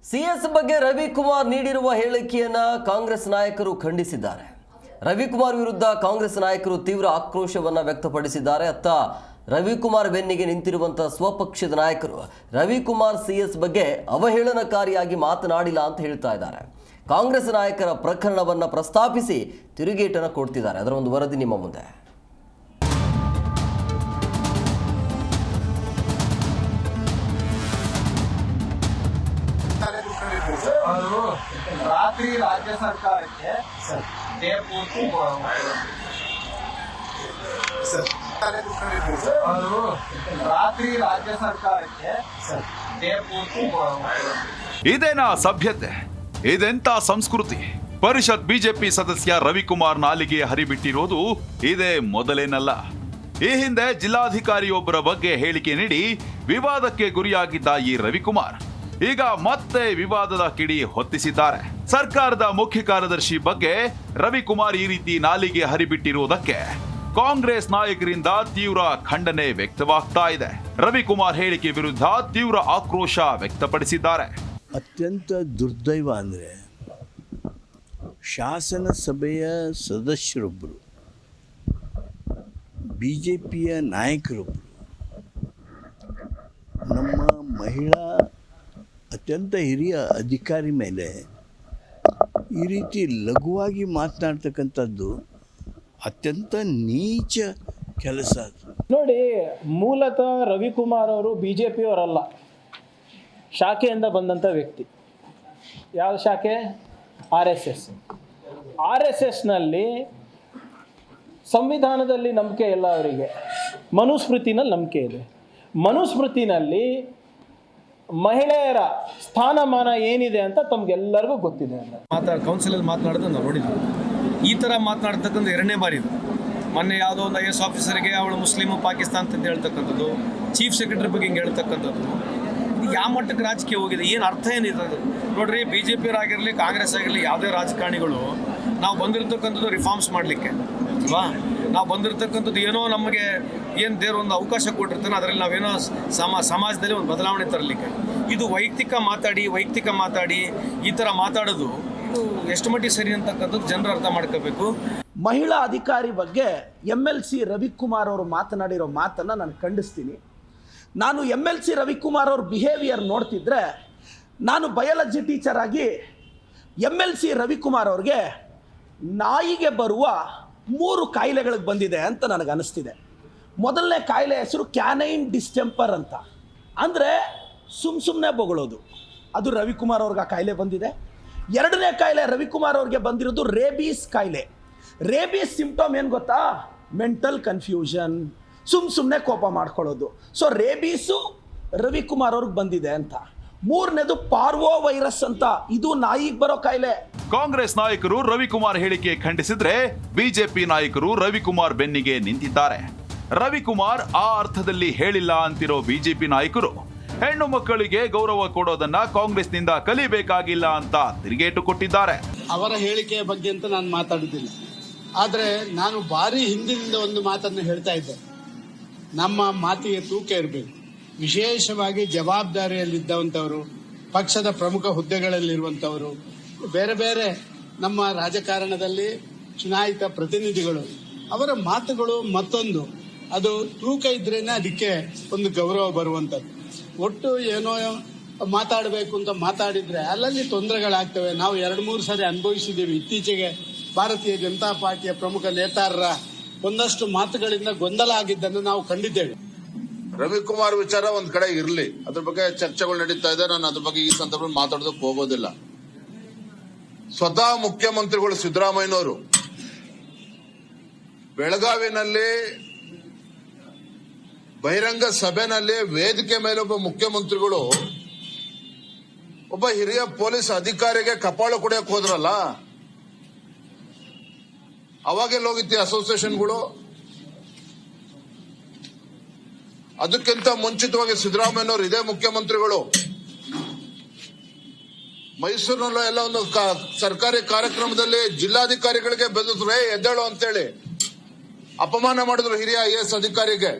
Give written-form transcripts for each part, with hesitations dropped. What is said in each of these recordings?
CS ಬಗ್ಗೆ ರವಿಕುಮಾರ್ ನೀಡಿರುವ ಹೇಳಿಕೆಯನ್ನ ಕಾಂಗ್ರೆಸ್ ನಾಯಕರು ಖಂಡಿಸಿದ್ದಾರೆ. ರವಿಕುಮಾರ್ ವಿರುದ್ಧ ಕಾಂಗ್ರೆಸ್ ನಾಯಕರು ತೀವ್ರ ಆಕ್ರೋಶವನ್ನ ವ್ಯಕ್ತಪಡಿಸಿದ್ದಾರೆ. ಅತ್ತ ರವಿಕುಮಾರ್ ಬೆನ್ನಿಗೆ ನಿಂತಿರುವಂತಹ ಸ್ವಪಕ್ಷದ ನಾಯಕರು ರವಿಕುಮಾರ್ ಸಿಎಸ್ ಬಗ್ಗೆ ಅವಹೇಳನಕಾರಿಯಾಗಿ ಮಾತನಾಡಿಲ್ಲ ಅಂತ ಹೇಳ್ತಾ ಇದ್ದಾರೆ. ಕಾಂಗ್ರೆಸ್ ನಾಯಕರ ಪ್ರಕರಣವನ್ನ ಪ್ರಸ್ತಾಪಿಸಿ ತಿರುಗೇಟನ್ನು ಕೊಡ್ತಿದ್ದಾರೆ. ಅದರ ಒಂದು ವರದಿ ನಿಮ್ಮ ಮುಂದೆ. ರಾತ್ರಿ ರಾಜ್ಯ ಸರ್ಕಾರಕ್ಕೆ ರಾತ್ರಿ ರಾಜ್ಯ ಸರ್ಕಾರಕ್ಕೆ ಇದೇನಾ ಸಭ್ಯತೆ? ಇದೆಂತ ಸಂಸ್ಕೃತಿ? ಪರಿಷತ್ ಬಿಜೆಪಿ ಸದಸ್ಯ ರವಿಕುಮಾರ್ ನಾಲಿಗೆ ಹರಿಬಿಟ್ಟಿರೋದು ಇದೇ ಮೊದಲೇನಲ್ಲ. ಈ ಹಿಂದೆ ಜಿಲ್ಲಾಧಿಕಾರಿಯೊಬ್ಬರ ಬಗ್ಗೆ ಹೇಳಿಕೆ ನೀಡಿ ವಿವಾದಕ್ಕೆ ಗುರಿಯಾಗಿದ್ದ ಈ ರವಿಕುಮಾರ್ ಈಗ ಮತ್ತೆ ವಿವಾದದ ಕಿಡಿ ಹೊತ್ತಿಸಿದ್ದಾರೆ. ಸರ್ಕಾರದ ಮುಖ್ಯ ಕಾರ್ಯದರ್ಶಿ ಬಗ್ಗೆ ರವಿಕುಮಾರ್ ಈ ರೀತಿ ನಾಲಿಗೆ ಹರಿಬಿಟ್ಟಿರುವುದಕ್ಕೆ ಕಾಂಗ್ರೆಸ್ ನಾಯಕರಿಂದ ತೀವ್ರ ಖಂಡನೆ ವ್ಯಕ್ತವಾಗ್ತಾ ಇದೆ. ರವಿಕುಮಾರ್ ಹೇಳಿಕೆ ವಿರುದ್ಧ ತೀವ್ರ ಆಕ್ರೋಶ ವ್ಯಕ್ತಪಡಿಸಿದ್ದಾರೆ. ಅತ್ಯಂತ ದುರ್ದೈವ ಅಂದರೆ ಶಾಸನ ಸಭೆಯ ಸದಸ್ಯರೊಬ್ಬರು, BJPಯ ನಾಯಕರೊಬ್ಬರು, ನಮ್ಮ ಮಹಿಳಾ ಅತ್ಯಂತ ಹಿರಿಯ ಅಧಿಕಾರಿ ಮೇಲೆ ಈ ರೀತಿ ಲಘುವಾಗಿ ಮಾತನಾಡ್ತಕ್ಕಂಥದ್ದು ಅತ್ಯಂತ ನೀಚ ಕೆಲಸ. ನೋಡಿ, ಮೂಲತಃ ರವಿಕುಮಾರ್ ಅವರು BJPಯವರಲ್ಲ, ಶಾಖೆಯಿಂದ ಬಂದಂಥ ವ್ಯಕ್ತಿ. ಯಾವ ಶಾಖೆ? RSSನಲ್ಲಿ ಸಂವಿಧಾನದಲ್ಲಿ ನಂಬಿಕೆ ಇಲ್ಲ ಅವರಿಗೆ, ಮನುಸ್ಮೃತಿನಲ್ಲಿ ನಂಬಿಕೆ ಇದೆ. ಮನುಸ್ಮೃತಿನಲ್ಲಿ ಮಹಿಳೆಯರ ಸ್ಥಾನಮಾನ ಏನಿದೆ ಅಂತ ತಮ್ಗೆಲ್ಲರಿಗೂ ಗೊತ್ತಿದೆ. ಕೌನ್ಸಿಲಲ್ಲಿ ಮಾತನಾಡೋದು ನಾವು ನೋಡಿದ್ವಿ. ಈ ಥರ ಮಾತನಾಡ್ತಕ್ಕಂಥ ಎರಡನೇ ಬಾರಿ ಇದು. ಮೊನ್ನೆ ಯಾವುದೋ ಒಂದು IAS ಆಫೀಸರ್ಗೆ ಅವಳು ಮುಸ್ಲಿಮು ಪಾಕಿಸ್ತಾನ ಅಂತ ಹೇಳ್ತಕ್ಕಂಥದ್ದು, ಚೀಫ್ ಸೆಕ್ರೆಟರಿ ಬಗ್ಗೆ ಹಿಂಗೆ ಹೇಳ್ತಕ್ಕಂಥದ್ದು, ಇದು ಯಾವ ಮಟ್ಟಕ್ಕೆ ರಾಜಕೀಯ ಹೋಗಿದೆ? ಏನು ಅರ್ಥ ಏನಿದೆ? ನೋಡ್ರಿ, BJPಯವರಾಗಿರಲಿ ಕಾಂಗ್ರೆಸ್ ಆಗಿರಲಿ ಯಾವುದೇ ರಾಜಕಾರಣಿಗಳು ನಾವು ಬಂದಿರತಕ್ಕಂಥದ್ದು ರಿಫಾರ್ಮ್ಸ್ ಮಾಡಲಿಕ್ಕೆ ಅಲ್ವಾ? ನಾವು ಬಂದಿರತಕ್ಕಂಥದ್ದು ಏನೋ ನಮಗೆ ಏನು ದೇವರು ಒಂದು ಅವಕಾಶ ಕೊಟ್ಟಿರ್ತಾನೆ, ಅದರಲ್ಲಿ ನಾವೇನೋ ಸಮಾಜದಲ್ಲಿ ಒಂದು ಬದಲಾವಣೆ ತರಲಿಕ್ಕೆ. ಇದು ವೈಯಕ್ತಿಕ ಮಾತಾಡಿ ಈ ಥರ ಮಾತಾಡೋದು ಇದು ಎಷ್ಟು ಮಟ್ಟಿಗೆ ಸರಿ ಅಂತಕ್ಕಂಥದ್ದು ಜನರು ಅರ್ಥ ಮಾಡ್ಕೋಬೇಕು. ಮಹಿಳಾ ಅಧಿಕಾರಿ ಬಗ್ಗೆ MLC ರವಿಕುಮಾರ್ ಅವರು ಮಾತನಾಡಿರೋ ಮಾತನ್ನು ನಾನು ಖಂಡಿಸ್ತೀನಿ. ನಾನು MLC ರವಿಕುಮಾರ್ ಅವ್ರ ಬಿಹೇವಿಯರ್ ನೋಡ್ತಿದ್ರೆ, ನಾನು ಬಯಾಲಜಿ ಟೀಚರ್ ಆಗಿ MLC ರವಿಕುಮಾರ್ ಅವ್ರಿಗೆ ನಾಯಿಗೆ ಬರುವ 3 ಕಾಯಿಲೆಗಳಿಗೆ ಬಂದಿದೆ ಅಂತ ನನಗೆ ಅನಿಸ್ತಿದೆ. ಮೊದಲನೇ ಕಾಯಿಲೆ ಹೆಸರು ಕ್ಯಾನೈನ್ ಡಿಸ್ಟೆಂಪರ್ ಅಂತ, ಅಂದರೆ ಸುಮ್ಮನೆ ಬೊಗಳೋದು, ಅದು ರವಿಕುಮಾರ್ ಅವ್ರಿಗೆ ಆ ಕಾಯಿಲೆ ಬಂದಿದೆ. ಎರಡನೇ ಕಾಯಿಲೆ ರವಿಕುಮಾರ್ ಅವ್ರಿಗೆ ಬಂದಿರೋದು ರೇಬೀಸ್ ಕಾಯಿಲೆ. ರೇಬೀಸ್ ಸಿಂಪ್ಟಮ್ ಏನು ಗೊತ್ತಾ? ಮೆಂಟಲ್ ಕನ್ಫ್ಯೂಷನ್, ಸುಮ್ಮನೆ ಕೋಪ ಮಾಡ್ಕೊಳ್ಳೋದು. ಸೊ ರೇಬೀಸು ರವಿಕುಮಾರ್ ಅವ್ರಿಗೆ ಬಂದಿದೆ ಅಂತ. ಮೂರನೇದು ಪಾರ್ವೋ ವೈರಸ್ ಅಂತ, ಇದು ನಾಯಿಗೆ ಬರೋ ಕಾಯಿಲೆ. ಕಾಂಗ್ರೆಸ್ ನಾಯಕರು ರವಿಕುಮಾರ್ ಹೇಳಿಕೆ ಖಂಡಿಸಿದ್ರೆ ಬಿಜೆಪಿ ನಾಯಕರು ರವಿಕುಮಾರ್ ಬೆನ್ನಿಗೆ ನಿಂತಿದ್ದಾರೆ. ರವಿಕುಮಾರ್ ಆ ಅರ್ಥದಲ್ಲಿ ಹೇಳಿಲ್ಲ ಅಂತಿರೋ ಬಿಜೆಪಿ ನಾಯಕರು ಹೆಣ್ಣು ಮಕ್ಕಳಿಗೆ ಗೌರವ ಕೊಡೋದನ್ನ ಕಾಂಗ್ರೆಸ್ನಿಂದ ಕಲಿಬೇಕಾಗಿಲ್ಲ ಅಂತ ತಿರುಗೇಟು ಕೊಟ್ಟಿದ್ದಾರೆ. ಅವರ ಹೇಳಿಕೆಯ ಬಗ್ಗೆ ಅಂತ ನಾನು ಮಾತಾಡುವುದಿಲ್ಲ, ಆದರೆ ನಾನು ಭಾರಿ ಹಿಂದಿನಿಂದ ಒಂದು ಮಾತನ್ನು ಹೇಳ್ತಾ ಇದ್ದೆ. ನಮ್ಮ ಮಾತಿಗೆ ತೂಕ ಇರಬೇಕು. ವಿಶೇಷವಾಗಿ ಜವಾಬ್ದಾರಿಯಲ್ಲಿದ್ದಂಥವರು, ಪಕ್ಷದ ಪ್ರಮುಖ ಹುದ್ದೆಗಳಲ್ಲಿರುವಂಥವರು, ಬೇರೆ ಬೇರೆ ನಮ್ಮ ರಾಜಕಾರಣದಲ್ಲಿ ಚುನಾಯಿತ ಪ್ರತಿನಿಧಿಗಳು, ಅವರ ಮಾತುಗಳು ಮತ್ತೊಂದು, ಅದು ತೂಕ ಇದ್ರೇನೆ ಅದಕ್ಕೆ ಒಂದು ಗೌರವ ಬರುವಂಥದ್ದು. ಒಟ್ಟು ಏನೋ ಮಾತಾಡಬೇಕು ಅಂತ ಮಾತಾಡಿದ್ರೆ ಅಲ್ಲಲ್ಲಿ ತೊಂದರೆಗಳಾಗ್ತವೆ. ನಾವು 2-3 ಸಾರಿ ಅನುಭವಿಸಿದ್ದೀವಿ. ಇತ್ತೀಚೆಗೆ ಭಾರತೀಯ ಜನತಾ ಪಾರ್ಟಿಯ ಪ್ರಮುಖ ನೇತಾರರ ಒಂದಷ್ಟು ಮಾತುಗಳಿಂದ ಗೊಂದಲ ಆಗಿದ್ದನ್ನು ನಾವು ಕಂಡಿದ್ದೇವೆ. ರವಿಕುಮಾರ್ ವಿಚಾರ ಒಂದ್ ಕಡೆ ಇರಲಿ, ಅದ್ರ ಬಗ್ಗೆ ಚರ್ಚೆಗಳು ನಡೀತಾ ಇದೆ. ನಾನು ಅದ್ರ ಬಗ್ಗೆ ಈ ಸಂದರ್ಭದಲ್ಲಿ ಮಾತಾಡೋದಕ್ಕೆ ಹೋಗೋದಿಲ್ಲ. ಸ್ವತಃ ಮುಖ್ಯಮಂತ್ರಿಗಳು ಸಿದ್ದರಾಮಯ್ಯನವರು ಬೆಳಗಾವಿನಲ್ಲಿ ಬಹಿರಂಗ ಸಭೆನಲ್ಲಿ ವೇದಿಕೆ ಮೇಲೆ ಒಬ್ಬ ಮುಖ್ಯಮಂತ್ರಿಗಳು ಒಬ್ಬ ಹಿರಿಯ ಪೊಲೀಸ್ ಅಧಿಕಾರಿಗೆ ಕಪಾಳು ಕೊಡಕ್ಕೆ ಹೋದ್ರಲ್ಲ, ಅವಾಗೆಲ್ಲ ಹೋಗಿತ್ತು ಅಸೋಸಿಯೇಷನ್ಗಳು. ಅದಕ್ಕಿಂತ ಮುಂಚಿತವಾಗಿ ಸಿದ್ದರಾಮಯ್ಯನವರು ಇದೇ ಮುಖ್ಯಮಂತ್ರಿಗಳು ಮೈಸೂರಿನಲ್ಲೂ ಎಲ್ಲ ಒಂದು ಸರ್ಕಾರಿ ಕಾರ್ಯಕ್ರಮದಲ್ಲಿ ಜಿಲ್ಲಾಧಿಕಾರಿಗಳಿಗೆ ಬೆದರಿದ್ರು, ಎದ್ದೇಳು ಅಂತೇಳಿ ಅಪಮಾನ ಮಾಡಿದ್ರು ಹಿರಿಯ IAS ಅಧಿಕಾರಿಗೆ.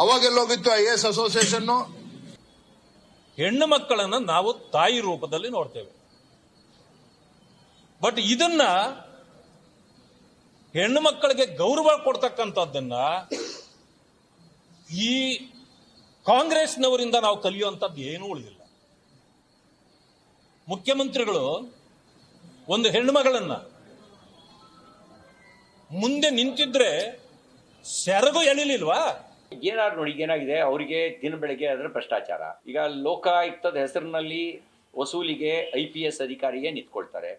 ಅವಾಗೆಲ್ಲ ಹೋಗಿತ್ತು IAS ಅಸೋಸಿಯೇಷನ್. ಹೆಣ್ಣು ಮಕ್ಕಳನ್ನು ನಾವು ತಾಯಿ ರೂಪದಲ್ಲಿ ನೋಡ್ತೇವೆ. ಬಟ್ ಇದನ್ನ ಹೆಣ್ಣು ಮಕ್ಕಳಿಗೆ ಗೌರವ ಕೊಡ್ತಕ್ಕಂಥದ್ದನ್ನ ಈ ಕಾಂಗ್ರೆಸ್ನವರಿಂದ ನಾವು ಕಲಿಯುವಂಥದ್ದು ಏನೂ ಉಳಿದಿಲ್ಲ. ಮುಖ್ಯಮಂತ್ರಿಗಳು ಒಂದು ಹೆಣ್ಣು ಮಗಳನ್ನ ಮುಂದೆ ನಿಂತಿದ್ರೆ ಸೆರಗು ಎಳಿಲಿಲ್ವಾ? ಏನಾದ್ರು ನೋಡಿ ಏನಾಗಿದೆ, ಅವರಿಗೆ ದಿನ ಬೆಳಗ್ಗೆ ಅದರ ಭ್ರಷ್ಟಾಚಾರ. ಈಗ ಲೋಕಾಯುಕ್ತದ ಹೆಸರಿನಲ್ಲಿ ವಸೂಲಿಗೆ IPS ಅಧಿಕಾರಿಗೆ ನಿಂತ್ಕೊಳ್ತಾರೆ.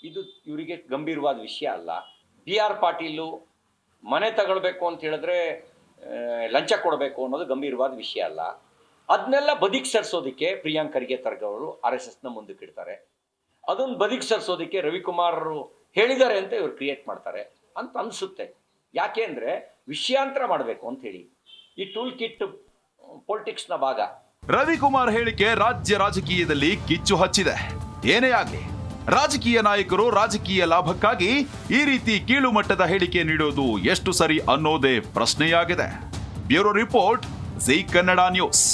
ಇದು ಇವರಿಗೆ ಗಂಭೀರವಾದ ವಿಷಯ ಅಲ್ಲ. BR ಪಾಟೀಲು ಮನೆ ತಗೊಳ್ಬೇಕು ಅಂತ ಹೇಳಿದ್ರೆ ಲಂಚ ಕೊಡಬೇಕು ಅನ್ನೋದು ಗಂಭೀರವಾದ ವಿಷಯ ಅಲ್ಲ. ಅದನ್ನೆಲ್ಲ ಬದಿಗೆ ಸರಿಸೋದಕ್ಕೆ ಪ್ರಿಯಾಂಕ್ ಖರ್ಗೆ ಅವರು RSSನ ಮುಂದಕ್ಕೆ ಇಡ್ತಾರೆ. ಅದನ್ನು ಬದಿಗೆ ಸರಿಸೋದಕ್ಕೆ ರವಿಕುಮಾರ್ ಅವರು ಹೇಳಿದ್ದಾರೆ ಅಂತ ಇವರು ಕ್ರಿಯೇಟ್ ಮಾಡ್ತಾರೆ ಅಂತ ಅನಿಸುತ್ತೆ. ಯಾಕೆ ಅಂದರೆ ವಿಷಯಾಂತರ ಮಾಡಬೇಕು ಅಂತ ಹೇಳಿ. ಈ ಟೂಲ್ ಕಿಟ್ ಪೊಲಿಟಿಕ್ಸ್ನ ಭಾಗ. ರವಿಕುಮಾರ್ ಹೇಳಿಕೆ ರಾಜ್ಯ ರಾಜಕೀಯದಲ್ಲಿ ಕಿಚ್ಚು ಹಚ್ಚಿದೆ. ಏನೇ ಆಗಲಿ, ರಾಜಕೀಯ ನಾಯಕರು ರಾಜಕೀಯ ಲಾಭಕ್ಕಾಗಿ ಈ ರೀತಿ ಕೀಳು ಮಟ್ಟದ ಹೇಳಿಕೆ ನೀಡೋದು ಎಷ್ಟು ಸರಿ ಅನ್ನೋದೇ ಪ್ರಶ್ನೆಯಾಗಿದೆ. Bureau report, Zee Kannada news.